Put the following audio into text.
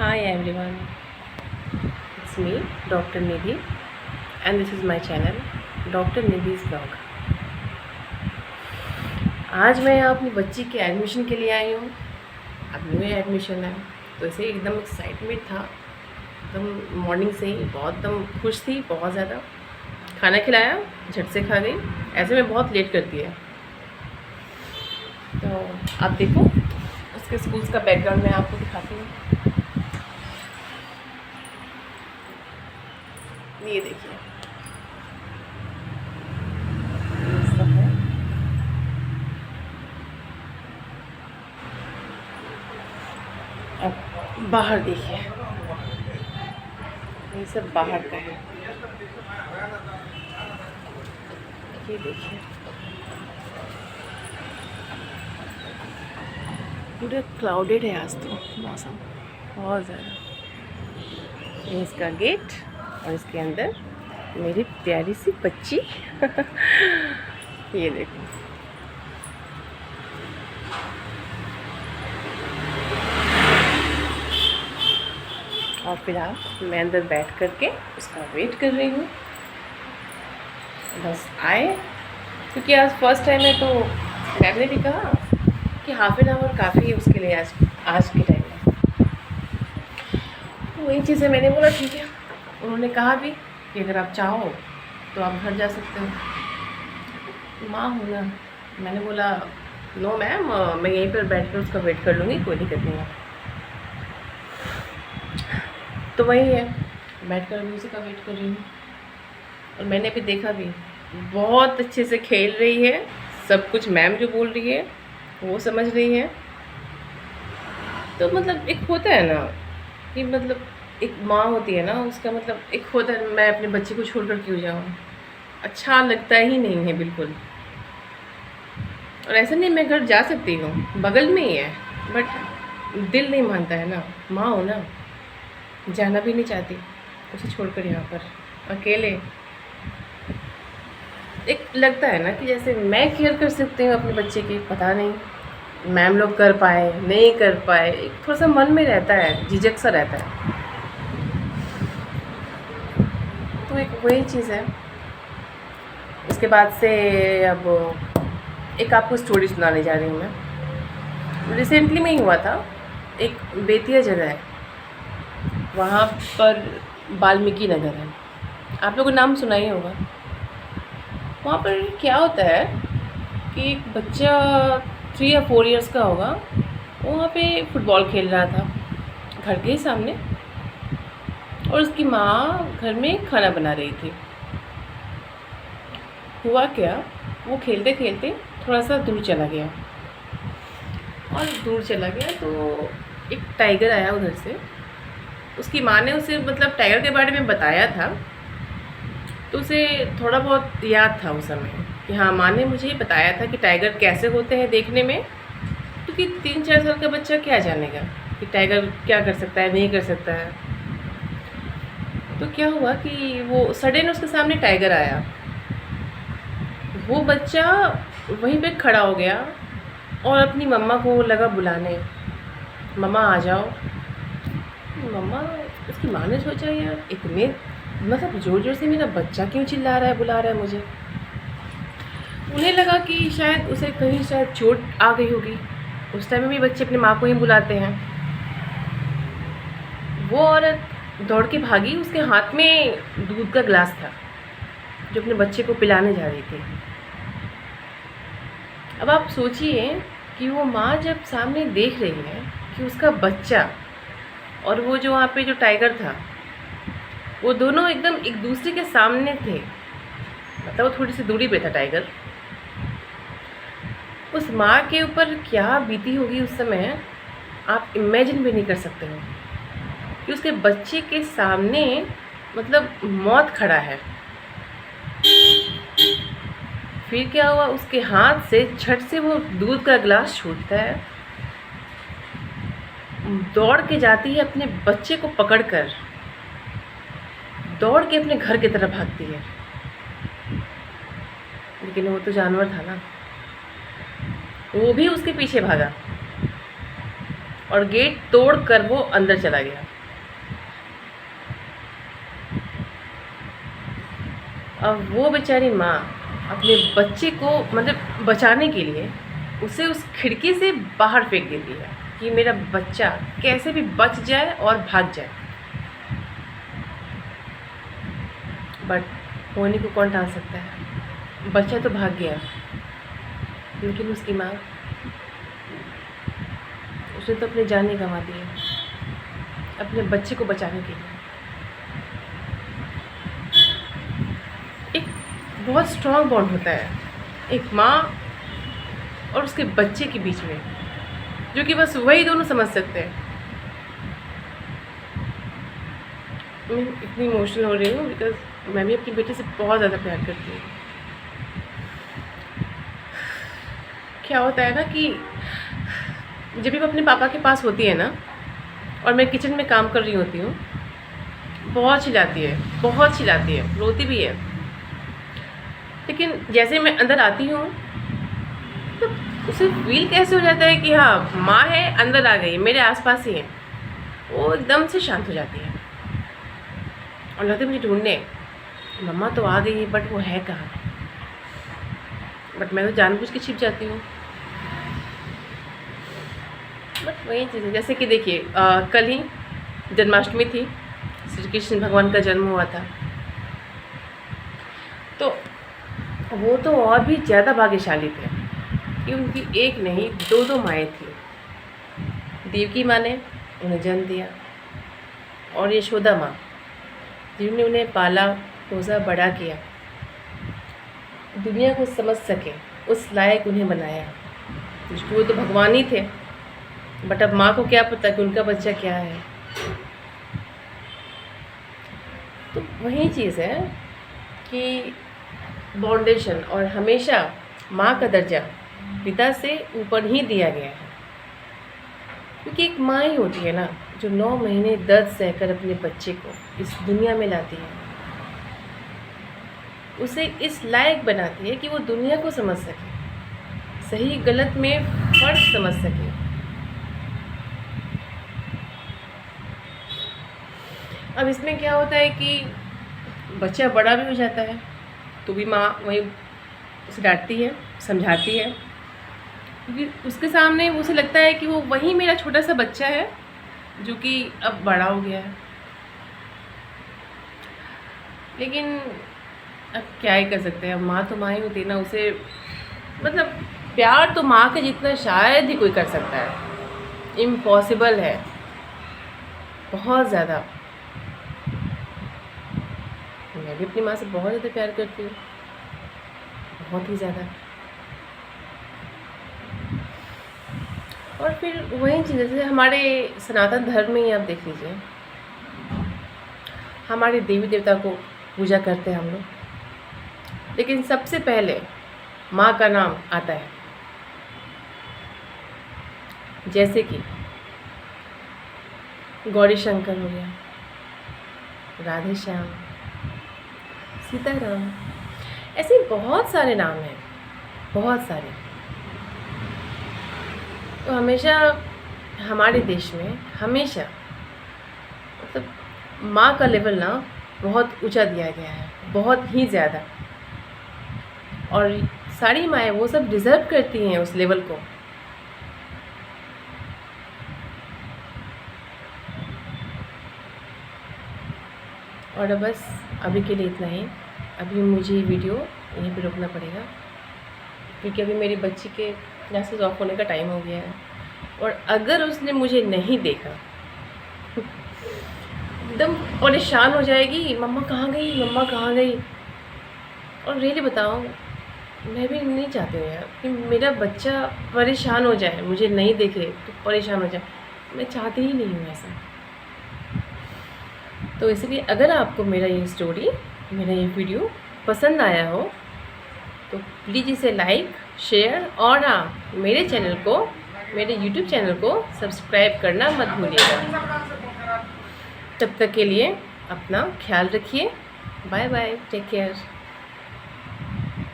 Hi everyone, it's me, Dr. Nidhi, and this is my channel, Dr. Nidhi's Vlog. आज मैं अपनी बच्ची के एडमिशन के लिए आई हूँ। अब न्यू एडमिशन है तो इसे एकदम एक्साइटमेंट था, एकदम मॉर्निंग से ही बहुत एकदम खुश थी, बहुत ज़्यादा। खाना खिलाया, झट से खा गई। ऐसे में बहुत लेट करती है। तो आप देखो उसके स्कूल्स का बैकग्राउंड मैं आपको दिखाती हूँ। ये देखिए, ये सब है। अब बाहर देखिए, ये सब बाहर का है। ये देखिए, पूरा क्लाउडेड है आज तो मौसम, बहुत ज़्यादा। ये इसका गेट और इसके अंदर मेरी प्यारी सी बच्ची ये देखो। और फिलहाल मैं अंदर बैठ करके उसका वेट कर रही हूँ, बस आए। क्योंकि आज फर्स्ट टाइम है तो मैम ने भी कहा कि हाफ एन आवर काफ़ी है उसके लिए आज के टाइम में। तो वही चीज़ें मैंने बोला ठीक है। उन्होंने कहा भी कि अगर आप चाहो तो आप घर जा सकते हो। माँ हूँ ना, मैंने बोला नो मैम, मैं यहीं पर बैठ कर उसका वेट कर लूँगी, कोई दिक्कत नहीं है। तो वही है, बैठ कर उसी का वेट कर रही हूँ। और मैंने भी देखा भी, बहुत अच्छे से खेल रही है, सब कुछ मैम जो बोल रही है वो समझ रही है। तो मतलब एक होता है ना कि मतलब एक माँ होती है ना, उसका मतलब एक होता है मैं अपने बच्चे को छोड़कर क्यों जाऊँ, अच्छा लगता ही नहीं है बिल्कुल। और ऐसा नहीं मैं घर जा सकती हूँ, बगल में ही है, बट दिल नहीं मानता है ना, माँ हो ना, जाना भी नहीं चाहती उसे छोड़कर यहाँ पर अकेले। एक लगता है ना कि जैसे मैं केयर कर सकती हूँ अपने बच्चे की, पता नहीं मैम लोग कर पाए नहीं कर पाए, एक थोड़ा सा मन में रहता है, झिझक सा रहता है। तो एक वही चीज़ है। उसके बाद से अब एक आपको स्टोरी सुनाने जा रही हूँ मैं। रिसेंटली में ही हुआ था, एक बेतिया जगह है, वहाँ पर वाल्मीकि नगर है, आप लोगों को नाम सुना ही होगा। वहाँ पर क्या होता है कि एक बच्चा 3 या 4 इयर्स का होगा, वो वहाँ पे फुटबॉल खेल रहा था घर के ही सामने, और उसकी माँ घर में खाना बना रही थी। हुआ क्या, वो खेलते खेलते थोड़ा सा दूर चला गया, और दूर चला गया तो एक टाइगर आया उधर से। उसकी माँ ने उसे मतलब टाइगर के बारे में बताया था, तो उसे थोड़ा बहुत याद था उस समय कि हाँ माँ ने मुझे बताया था कि टाइगर कैसे होते हैं देखने में। क्योंकि 3-4 साल का बच्चा क्या जानेगा कि टाइगर क्या कर सकता है नहीं कर सकता है। तो क्या हुआ कि वो सडन उसके सामने टाइगर आया, वो बच्चा वहीं पे खड़ा हो गया और अपनी मम्मा को लगा बुलाने, मम्मा आ जाओ। मम्मा, उसकी माँ ने सोचा यार इतने मतलब ज़ोर ज़ोर से मेरा बच्चा क्यों चिल्ला रहा है, बुला रहा है मुझे। उन्हें लगा कि शायद उसे कहीं शायद चोट आ गई होगी। उस टाइम में भी बच्चे अपनी माँ को ही बुलाते हैं। वो औरत दौड़ के भागी, उसके हाथ में दूध का गिलास था जो अपने बच्चे को पिलाने जा रही थी। अब आप सोचिए कि वो माँ जब सामने देख रही है कि उसका बच्चा और वो जो वहाँ पे जो टाइगर था, वो दोनों एकदम एक दूसरे के सामने थे, मतलब वो थोड़ी सी दूरी पे था टाइगर। उस माँ के ऊपर क्या बीती होगी उस समय, आप इमेजिन भी नहीं कर सकते हो कि उसके बच्चे के सामने मतलब मौत खड़ा है। फिर क्या हुआ, उसके हाथ से झट से वो दूध का गिलास छूटता है, दौड़ के जाती है अपने बच्चे को पकड़कर, दौड़ के अपने घर की तरफ भागती है। लेकिन वो तो जानवर था ना, वो भी उसके पीछे भागा। और गेट तोड़ कर वो अंदर चला गया। अब वो बेचारी माँ अपने बच्चे को मतलब बचाने के लिए उसे उस खिड़की से बाहर फेंक देती है कि मेरा बच्चा कैसे भी बच जाए और भाग जाए। बट होने को कौन टाल सकता है, बच्चा तो भाग गया, लेकिन उसकी माँ, उसने तो अपनी जान ही गंवा दी है अपने बच्चे को बचाने के लिए। एक बहुत स्ट्रॉन्ग बॉन्ड होता है एक माँ और उसके बच्चे के बीच में, जो कि बस वही दोनों समझ सकते हैं। मैं इतनी इमोशनल हो रही हूँ बिकॉज मैं भी अपनी बेटी से बहुत ज़्यादा प्यार करती हूँ। क्या होता है ना कि जब भी वो अपने पापा के पास होती है ना और मैं किचन में काम कर रही होती हूँ, बहुत चिल्लाती है, बहुत चिल्लाती है, रोती भी है। लेकिन जैसे मैं अंदर आती हूँ तो उसे फील कैसे हो जाता है कि हाँ माँ है, अंदर आ गई, मेरे आसपास ही है। वो एकदम से शांत हो जाती है और लगती है मुझे ढूंढने, मम्मा तो आ गई है बट वो है कहाँ। बट मैं तो जानबूझ के छिप जाती हूँ। बट वही चीज़ है, जैसे कि देखिए कल ही जन्माष्टमी थी, श्री कृष्ण भगवान का जन्म हुआ था। तो वो तो और भी ज़्यादा भाग्यशाली थे कि उनकी एक नहीं दो माएँ थी। देवकी माँ ने उन्हें जन्म दिया और यशोदा माँ जिन्होंने उन्हें पाला पोसा बड़ा किया, दुनिया को समझ सके उस लायक उन्हें बनाया। क्योंकि वो तो भगवान ही थे, बट अब माँ को क्या पता कि उनका बच्चा क्या है। तो वही चीज़ है कि बाउंडेशन और हमेशा माँ का दर्जा पिता से ऊपर ही दिया गया है, क्योंकि एक माँ ही होती है ना जो 9 महीने दर्द सहकर अपने बच्चे को इस दुनिया में लाती है, उसे इस लायक बनाती है कि वो दुनिया को समझ सके, सही गलत में फर्क समझ सके। अब इसमें क्या होता है कि बच्चा बड़ा भी हो जाता है तो भी माँ वही उसे डांटती है, समझाती है, क्योंकि उसके सामने उसे लगता है कि वो वही मेरा छोटा सा बच्चा है जो कि अब बड़ा हो गया है। लेकिन अब क्या ही कर सकते हैं, अब माँ तो माँ ही होती है ना। उसे मतलब प्यार तो माँ के जितना शायद ही कोई कर सकता है, इम्पॉसिबल है, बहुत ज़्यादा। मैं भी अपनी माँ से बहुत ज़्यादा प्यार करती हूँ, बहुत ही ज़्यादा। और फिर वही चीज़, जैसे हमारे सनातन धर्म में ही आप देख लीजिए, हमारे देवी देवता को पूजा करते हैं हम लोग, लेकिन सबसे पहले माँ का नाम आता है। जैसे कि गौरी शंकर हो गया, राधे श्याम, सीताराम, ऐसे बहुत सारे नाम हैं, बहुत सारे। तो हमेशा हमारे देश में हमेशा मतलब माँ का लेवल ना बहुत ऊंचा दिया गया है, बहुत ही ज़्यादा। और सारी माएँ वो सब डिज़र्व करती हैं उस लेवल को। और बस अभी के लिए इतना ही। अभी मुझे वीडियो यहीं पे रोकना पड़ेगा, क्योंकि अभी मेरी बच्ची के क्लासेस ऑफ होने का टाइम हो गया है। और अगर उसने मुझे नहीं देखा एकदम परेशान हो जाएगी, मम्मा कहाँ गई, मम्मा कहाँ गई। और रियली बताऊँ, मैं भी नहीं चाहती हूँ यार कि मेरा बच्चा परेशान हो जाए, मुझे नहीं देखे तो परेशान हो जाए। मैं चाहती ही नहीं हूँ ऐसा। तो इसलिए अगर आपको मेरा ये स्टोरी, मेरा ये वीडियो पसंद आया हो तो प्लीज़ इसे लाइक, शेयर और हाँ, मेरे चैनल को, मेरे यूट्यूब चैनल को सब्सक्राइब करना मत भूलिएगा। तब तक के लिए अपना ख्याल रखिए। Bye bye, take care.